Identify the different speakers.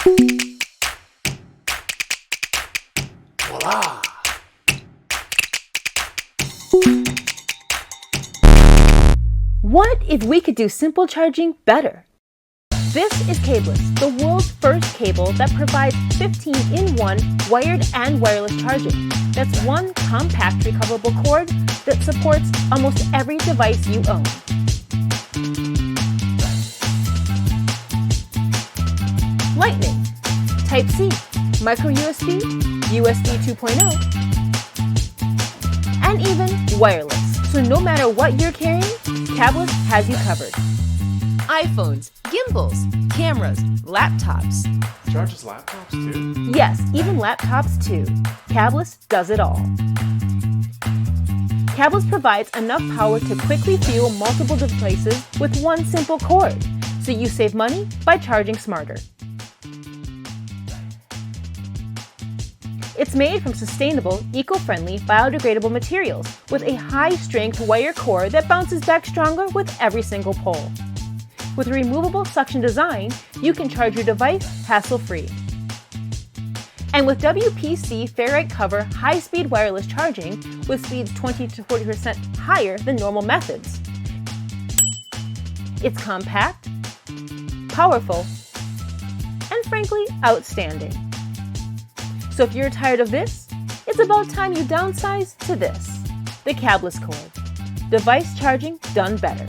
Speaker 1: Voila!
Speaker 2: What if we could do simple charging better? This is Cabeless, the world's first cable that provides 15-in-1 wired and wireless charging. That's one compact recoverable cord that supports almost every device you own. Lightning, Type-C, micro USB, USB 2.0, and even wireless. So no matter what you're carrying, Cabeless has you covered. iPhones, gimbals, cameras, laptops.
Speaker 1: Charges laptops too?
Speaker 2: Yes, even laptops too. Cabeless does it all. Cabeless provides enough power to quickly fuel multiple devices with one simple cord, so you save money by charging smarter. It's made from sustainable, eco-friendly, biodegradable materials with a high-strength wire core that bounces back stronger with every single pull. With a removable suction design, you can charge your device hassle-free. And with WPC ferrite cover high-speed wireless charging with speeds 20 to 40% higher than normal methods. It's compact, powerful, and frankly, outstanding. So if you're tired of this, it's about time you downsize to this, the Cabeless cord. Device charging done better.